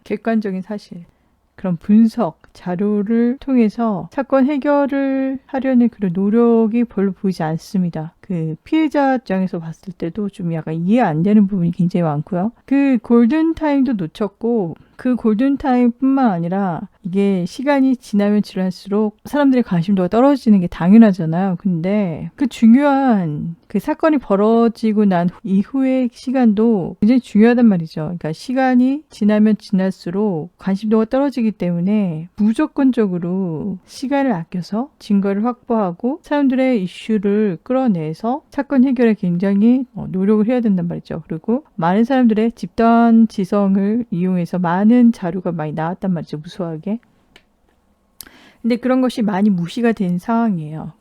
객관적인 사실, 그런 분석, 자료를 통해서 사건 해결을 하려는 그런 노력이 별로 보이지 않습니다. 그 피해자 입장에서 봤을 때도 좀 약간 이해 안 되는 부분이 굉장히 많고요. 그 골든타임도 놓쳤고, 그 골든타임뿐만 아니라 이게 시간이 지나면 지날수록 사람들의 관심도가 떨어지는 게 당연하잖아요. 근데 그 중요한 그 사건이 벌어지고 난 이후의 시간도 굉장히 중요하단 말이죠. 그러니까 시간이 지나면 지날수록 관심도가 떨어지기 때문에 무조건적으로 시간을 아껴서 증거를 확보하고 사람들의 이슈를 끌어내서 사건 해결에 굉장히 노력을 해야 된단 말이죠. 그리고 많은 사람들의 집단 지성을 이용해서 많은 자료가 많이 나왔단 말이죠. 무수하게. 근데 그런 것이 많이 무시가 된 상황이에요.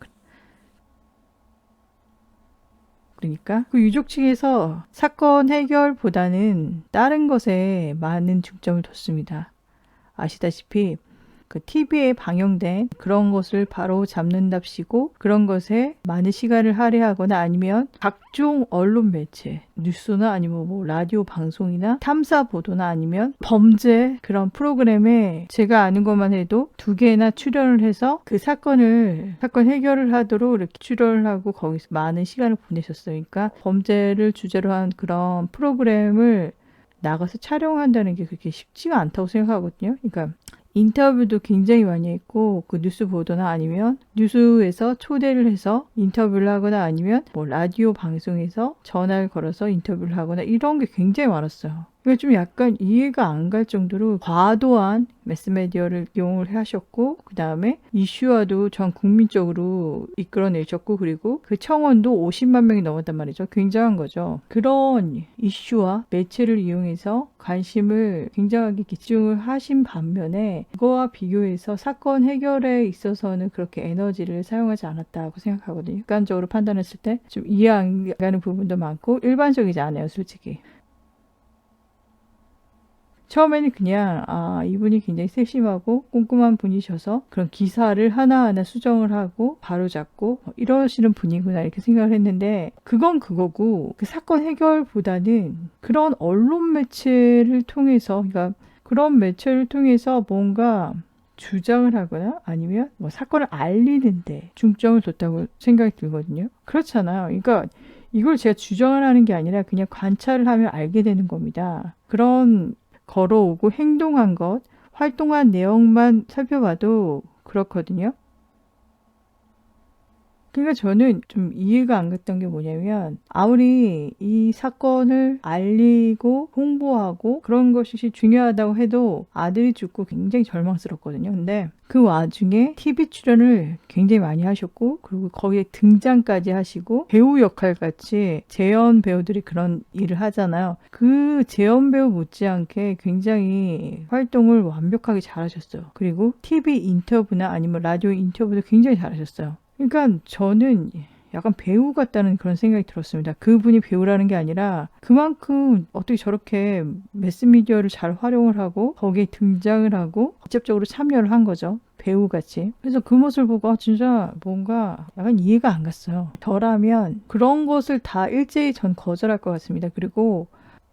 그러니까 그 유족 측에서 사건 해결보다는 다른 것에 많은 중점을 뒀습니다. 아시다시피 그 TV에 방영된 그런 것을 바로 잡는답시고 그런 것에 많은 시간을 할애하거나 아니면 각종 언론 매체, 뉴스나 아니면 뭐 라디오 방송이나 탐사 보도나 아니면 범죄 그런 프로그램에 제가 아는 것만 해도 2개나 출연을 해서 그 사건 해결을 하도록 이렇게 출연을 하고 거기서 많은 시간을 보내셨어요. 그러니까 범죄를 주제로 한 그런 프로그램을 나가서 촬영한다는 게 그렇게 쉽지가 않다고 생각하거든요. 그러니까 인터뷰도 굉장히 많이 했고 그 뉴스 보도나 아니면 뉴스에서 초대를 해서 인터뷰를 하거나 아니면 뭐 라디오 방송에서 전화를 걸어서 인터뷰를 하거나 이런 게 굉장히 많았어요. 이게 좀 약간 이해가 안 갈 정도로 과도한 매스미디어를 이용을 하셨고 그 다음에 이슈화도 전 국민적으로 이끌어내셨고 그리고 그 청원도 50만 명이 넘었단 말이죠. 굉장한 거죠. 그런 이슈와 매체를 이용해서 관심을 굉장하게 집중을 하신 반면에 그거와 비교해서 사건 해결에 있어서는 그렇게 에너지를 사용하지 않았다고 생각하거든요. 객관적으로 판단했을 때 좀 이해 안 가는 부분도 많고 일반적이지 않아요, 솔직히. 처음에는 그냥 이분이 굉장히 세심하고 꼼꼼한 분이셔서 그런 기사를 하나하나 수정을 하고 바로잡고 이러시는 분이구나 이렇게 생각을 했는데 그건 그거고 그 사건 해결보다는 그런 언론 매체를 통해서 그러니까 그런 매체를 통해서 뭔가 주장을 하거나 아니면 뭐 사건을 알리는데 중점을 뒀다고 생각이 들거든요. 그렇잖아요. 그러니까 이걸 제가 주장을 하는 게 아니라 그냥 관찰을 하면 알게 되는 겁니다. 그런 걸어오고 행동한 것, 활동한 내용만 살펴봐도 그렇거든요. 그러니까 저는 좀 이해가 안 갔던 게 뭐냐면 아무리 이 사건을 알리고 홍보하고 그런 것이 중요하다고 해도 아들이 죽고 굉장히 절망스럽거든요. 근데 그 와중에 TV 출연을 굉장히 많이 하셨고 그리고 거기에 등장까지 하시고 배우 역할 같이 재연 배우들이 그런 일을 하잖아요. 그 재연 배우 못지않게 굉장히 활동을 완벽하게 잘하셨어요. 그리고 TV 인터뷰나 아니면 라디오 인터뷰도 굉장히 잘하셨어요. 그러니까 저는 약간 배우 같다는 그런 생각이 들었습니다. 그분이 배우라는 게 아니라 그만큼 어떻게 저렇게 매스미디어를 잘 활용을 하고 거기에 등장을 하고 직접적으로 참여를 한 거죠. 배우같이. 그래서 그 모습을 보고 진짜 뭔가 약간 이해가 안 갔어요. 저라면 그런 것을 다 일제히 전 거절할 것 같습니다. 그리고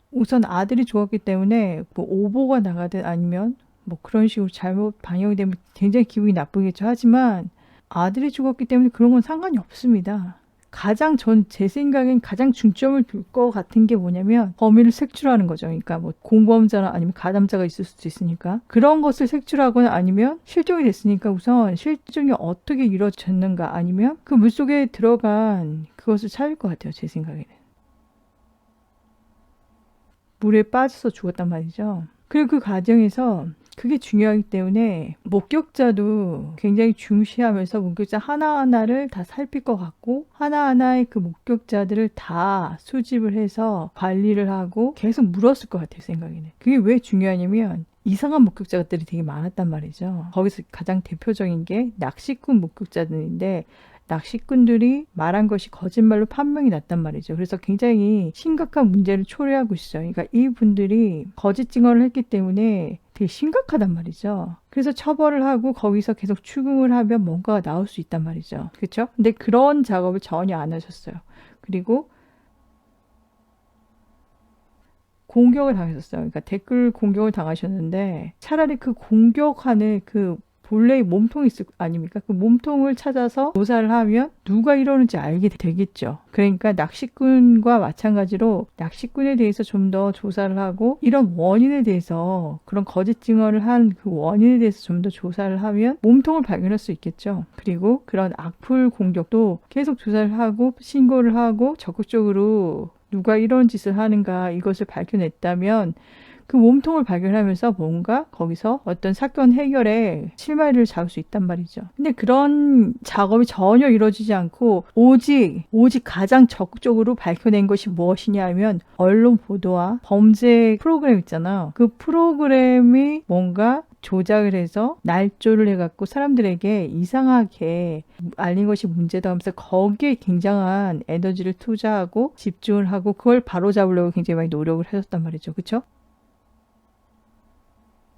우선 아들이 죽었기 때문에 뭐 오보가 나가든 아니면 뭐 그런 식으로 잘못 방영이 되면 굉장히 기분이 나쁘겠죠. 하지만 아들이 죽었기 때문에 그런 건 상관이 없습니다. 제 생각엔 가장 중점을 둘 것 같은 게 뭐냐면 범인을 색출하는 거죠. 그러니까 뭐 공범자나 아니면 가담자가 있을 수도 있으니까 그런 것을 색출하거나 아니면 실종이 됐으니까 우선 실종이 어떻게 이루어졌는가 아니면 그 물속에 들어간 그것을 찾을 것 같아요. 제 생각에는. 물에 빠져서 죽었단 말이죠. 그리고 그 과정에서 그게 중요하기 때문에 목격자도 굉장히 중시하면서 목격자 하나하나를 다 살필 것 같고 하나하나의 그 목격자들을 다 수집을 해서 관리를 하고 계속 물었을 것 같아요, 생각에는. 그게 왜 중요하냐면 이상한 목격자들이 되게 많았단 말이죠. 거기서 가장 대표적인 게 낚시꾼 목격자들인데 낚시꾼들이 말한 것이 거짓말로 판명이 났단 말이죠. 그래서 굉장히 심각한 문제를 초래하고 있어요. 그러니까 이분들이 거짓 증언을 했기 때문에 되게 심각하단 말이죠. 그래서 처벌을 하고 거기서 계속 추궁을 하면 뭔가가 나올 수 있단 말이죠. 그렇죠? 근데 그런 작업을 전혀 안 하셨어요. 그리고 공격을 당하셨어요. 그러니까 댓글 공격을 당하셨는데 차라리 그 공격하는 그 본래의 몸통이 있을 거 아닙니까? 그 몸통을 찾아서 조사를 하면 누가 이러는지 알게 되겠죠. 그러니까 낚시꾼과 마찬가지로 낚시꾼에 대해서 좀 더 조사를 하고 이런 원인에 대해서 그런 거짓 증언을 한 그 원인에 대해서 좀 더 조사를 하면 몸통을 발견할 수 있겠죠. 그리고 그런 악플 공격도 계속 조사를 하고 신고를 하고 적극적으로 누가 이런 짓을 하는가 이것을 밝혀냈다면 그 몸통을 발견하면서 뭔가 거기서 어떤 사건 해결에 실마리를 잡을 수 있단 말이죠. 근데 그런 작업이 전혀 이루어지지 않고 오직 가장 적극적으로 밝혀낸 것이 무엇이냐 하면 언론 보도와 범죄 프로그램 있잖아요. 그 프로그램이 뭔가 조작을 해서 날조를 해갖고 사람들에게 이상하게 알린 것이 문제다 하면서 거기에 굉장한 에너지를 투자하고 집중을 하고 그걸 바로잡으려고 굉장히 많이 노력을 하셨단 말이죠. 그렇죠?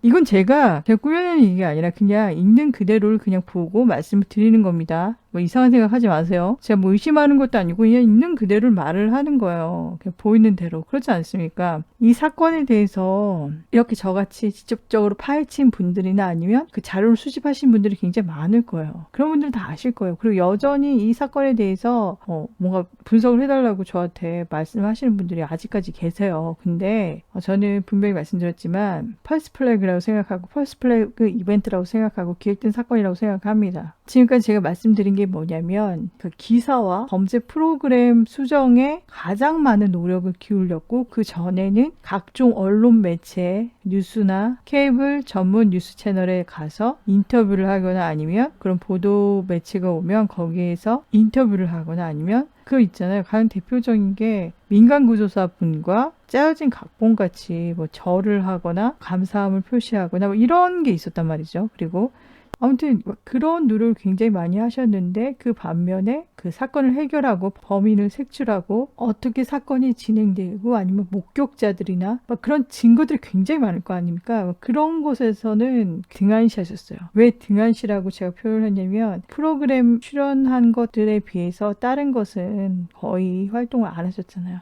이건 제가 꾸며내는 얘기가 아니라 그냥 있는 그대로를 그냥 보고 말씀을 드리는 겁니다. 뭐 이상한 생각하지 마세요. 제가 뭐 의심하는 것도 아니고 그냥 있는 그대로 말을 하는 거예요. 그냥 보이는 대로. 그렇지 않습니까? 이 사건에 대해서 이렇게 저같이 직접적으로 파헤친 분들이나 아니면 그 자료를 수집하신 분들이 굉장히 많을 거예요. 그런 분들 다 아실 거예요. 그리고 여전히 이 사건에 대해서 뭔가 분석을 해달라고 저한테 말씀하시는 분들이 아직까지 계세요. 근데 저는 분명히 말씀드렸지만 펄스 플래그라고 생각하고 펄스 플래그 이벤트라고 생각하고 기획된 사건이라고 생각합니다. 지금까지 제가 말씀드린 게 뭐냐면 그 기사와 범죄 프로그램 수정에 가장 많은 노력을 기울였고 그 전에는 각종 언론 매체 뉴스나 케이블 전문 뉴스 채널에 가서 인터뷰를 하거나 아니면 그런 보도 매체가 오면 거기에서 인터뷰를 하거나 아니면 그거 있잖아요. 가장 대표적인 게 민간구조사 분과 짜여진 각본같이 뭐 절을 하거나 감사함을 표시하거나 뭐 이런 게 있었단 말이죠. 그리고 아무튼 그런 노력을 굉장히 많이 하셨는데 그 반면에 그 사건을 해결하고 범인을 색출하고 어떻게 사건이 진행되고 아니면 목격자들이나 막 그런 증거들이 굉장히 많을 거 아닙니까? 그런 곳에서는 등한시하셨어요. 왜 등한시라고 제가 표현했냐면 프로그램 출연한 것들에 비해서 다른 것은 거의 활동을 안 하셨잖아요.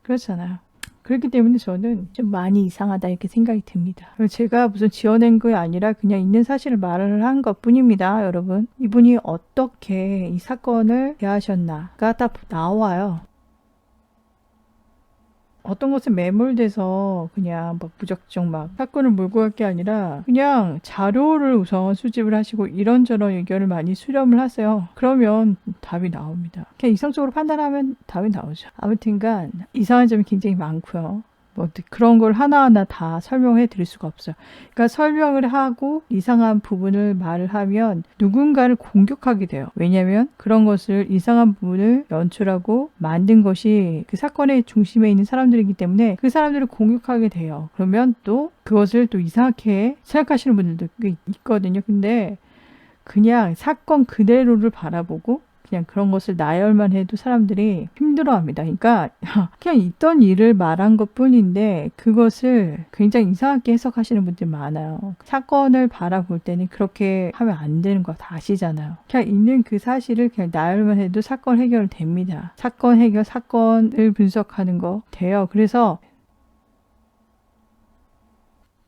그렇잖아요. 그렇기 때문에 저는 좀 많이 이상하다 이렇게 생각이 듭니다. 제가 무슨 지어낸 게 아니라 그냥 있는 사실을 말을 한 것뿐입니다, 여러분. 이분이 어떻게 이 사건을 대하셨나가 다 나와요. 어떤 것은 매몰돼서 그냥 막 무작정 막 사건을 몰고 갈 게 아니라 그냥 자료를 우선 수집을 하시고 이런저런 의견을 많이 수렴을 하세요. 그러면 답이 나옵니다. 그냥 이성적으로 판단하면 답이 나오죠. 아무튼간 이상한 점이 굉장히 많고요. 뭐 그런 걸 하나하나 다 설명해 드릴 수가 없어요. 그러니까 설명을 하고 이상한 부분을 말을 하면 누군가를 공격하게 돼요. 왜냐하면 그런 것을 이상한 부분을 연출하고 만든 것이 그 사건의 중심에 있는 사람들이기 때문에 그 사람들을 공격하게 돼요. 그러면 또 그것을 또 이상하게 생각하시는 분들도 있거든요. 근데 그냥 사건 그대로를 바라보고 그냥 그런 것을 나열만 해도 사람들이 힘들어합니다. 그러니까 그냥 있던 일을 말한 것뿐인데 그것을 굉장히 이상하게 해석하시는 분들이 많아요. 사건을 바라볼 때는 그렇게 하면 안 되는 거 다 아시잖아요. 그냥 있는 그 사실을 그냥 나열만 해도 사건 해결은 됩니다. 사건 해결, 사건을 분석하는 거 돼요. 그래서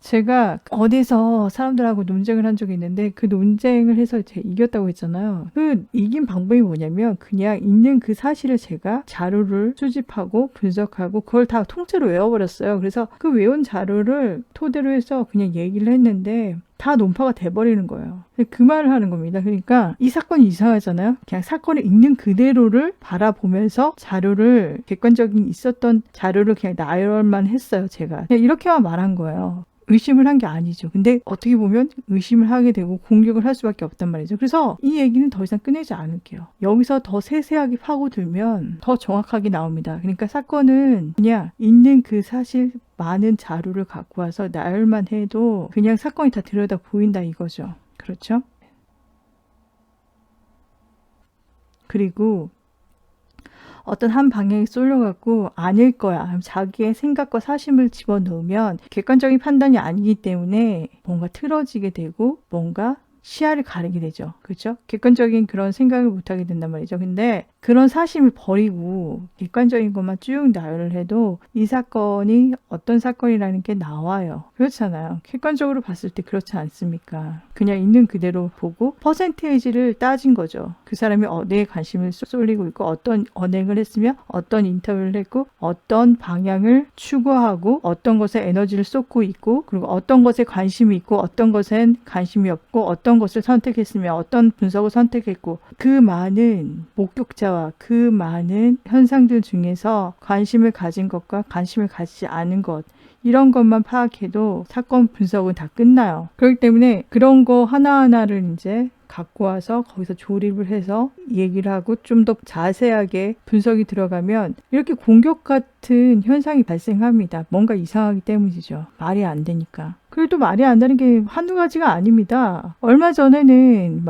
제가 어디서 사람들하고 논쟁을 한 적이 있는데 그 논쟁을 해서 제가 이겼다고 했잖아요. 그 이긴 방법이 뭐냐면 그냥 있는 그 사실을 제가 자료를 수집하고 분석하고 그걸 다 통째로 외워버렸어요. 그래서 그 외운 자료를 토대로 해서 그냥 얘기를 했는데 다 논파가 돼버리는 거예요. 그 말을 하는 겁니다. 그러니까 이 사건이 이상하잖아요. 그냥 사건을 있는 그대로를 바라보면서 자료를 객관적인 있었던 자료를 그냥 나열만 했어요. 제가 그냥 이렇게만 말한 거예요. 의심을 한 게 아니죠. 근데 어떻게 보면 의심을 하게 되고 공격을 할 수밖에 없단 말이죠. 그래서 이 얘기는 더 이상 꺼내지 않을게요. 여기서 더 세세하게 파고들면 더 정확하게 나옵니다. 그러니까 사건은 그냥 있는 그 사실 많은 자료를 갖고 와서 나열만 해도 그냥 사건이 다 들여다 보인다 이거죠. 그렇죠? 그리고 어떤 한 방향에 쏠려갖고 아닐 거야. 자기의 생각과 사심을 집어넣으면 객관적인 판단이 아니기 때문에 뭔가 틀어지게 되고 뭔가 시야를 가리게 되죠. 그렇죠? 객관적인 그런 생각을 못하게 된단 말이죠. 근데 그런 사심을 버리고 객관적인 것만 쭉 나열을 해도 이 사건이 어떤 사건이라는 게 나와요. 그렇잖아요. 객관적으로 봤을 때 그렇지 않습니까? 그냥 있는 그대로 보고 퍼센테이지를 따진 거죠. 그 사람이 어디에 관심을 쏠리고 있고 어떤 언행을 했으며 어떤 인터뷰를 했고 어떤 방향을 추구하고 어떤 것에 에너지를 쏟고 있고 그리고 어떤 것에 관심이 있고 어떤 것엔 관심이 없고 어떤 것을 선택했으며 어떤 분석을 선택했고 그 많은 목격자와 그 많은 현상들 중에서 관심을 가진 것과 관심을 가지지 않은 것 이런 것만 파악해도 사건 분석은 다 끝나요. 그렇기 때문에 그런 거 하나하나를 이제 갖고 와서 거기서 조립을 해서 얘기를 하고 좀 더 자세하게 분석이 들어가면 이렇게 공격 같은 현상이 발생합니다. 뭔가 이상하기 때문이죠. 말이 안 되니까. 그래도 말이 안 되는 게 한두 가지가 아닙니다. 얼마 전에는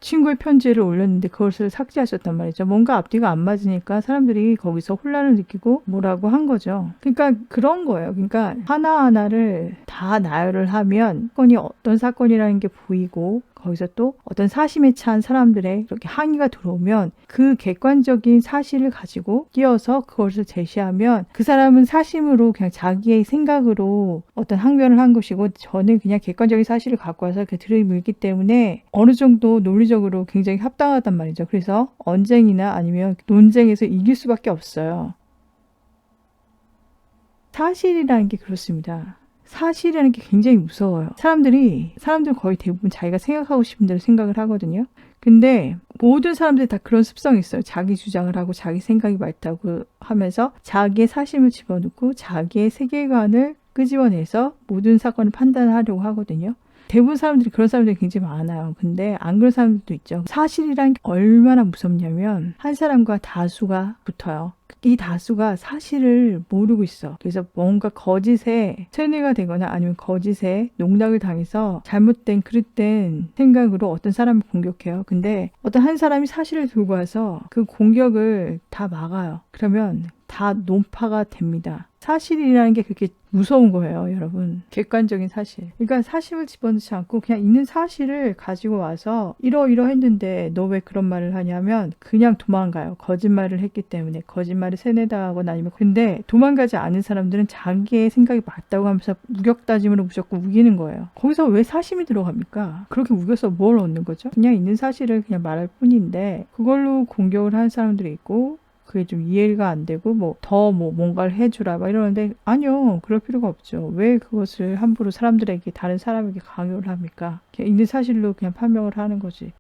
친구의 편지를 올렸는데 그것을 삭제하셨단 말이죠. 뭔가 앞뒤가 안 맞으니까 사람들이 거기서 혼란을 느끼고 뭐라고 한 거죠. 그러니까 그런 거예요. 그러니까 하나하나를 다 나열을 하면 사건이 어떤 사건이라는 게 보이고 거기서 또 어떤 사심에 찬 사람들의 이렇게 항의가 들어오면 그 객관적인 사실을 가지고 끼어서 그것을 제시하면 그 사람은 사심으로 그냥 자기의 생각으로 어떤 항변을 한 것이고 저는 그냥 객관적인 사실을 갖고 와서 이렇게 들이밀기 때문에 어느 정도 논리적으로 굉장히 합당하단 말이죠. 그래서 언쟁이나 아니면 논쟁에서 이길 수밖에 없어요. 사실이라는 게 그렇습니다. 사실이라는 게 굉장히 무서워요. 사람들은 거의 대부분 자기가 생각하고 싶은 대로 생각을 하거든요. 근데 모든 사람들이 다 그런 습성이 있어요. 자기 주장을 하고 자기 생각이 맞다고 하면서 자기의 사심을 집어넣고 자기의 세계관을 끄집어내서 모든 사건을 판단하려고 하거든요. 대부분 사람들이 그런 사람들이 굉장히 많아요. 근데 안 그런 사람들도 있죠. 사실이란 게 얼마나 무섭냐면 한 사람과 다수가 붙어요. 이 다수가 사실을 모르고 있어. 그래서 뭔가 거짓에 세뇌가 되거나 아니면 거짓에 농락을 당해서 잘못된 그릇된 생각으로 어떤 사람을 공격해요. 근데 어떤 한 사람이 사실을 들고 와서 그 공격을 다 막아요. 그러면 다 논파가 됩니다. 사실이라는 게 그렇게 무서운 거예요, 여러분. 객관적인 사실. 그러니까 사실을 집어넣지 않고 그냥 있는 사실을 가지고 와서 이러했는데 너 왜 그런 말을 하냐면 그냥 도망가요. 거짓말을 했기 때문에. 거짓말을 세뇌당하거나 아니면 근데 도망가지 않은 사람들은 자기의 생각이 맞다고 하면서 우격다짐으로 무조건 우기는 거예요. 거기서 왜 사심이 들어갑니까? 그렇게 우겨서 뭘 얻는 거죠? 그냥 있는 사실을 그냥 말할 뿐인데 그걸로 공격을 하는 사람들이 있고 그게 좀 이해가 안 되고 뭔가를 해주라 이러는데 아니요, 그럴 필요가 없죠. 왜 그것을 함부로 다른 사람에게 강요를 합니까? 그냥 있는 사실로 그냥 판명을 하는 거지.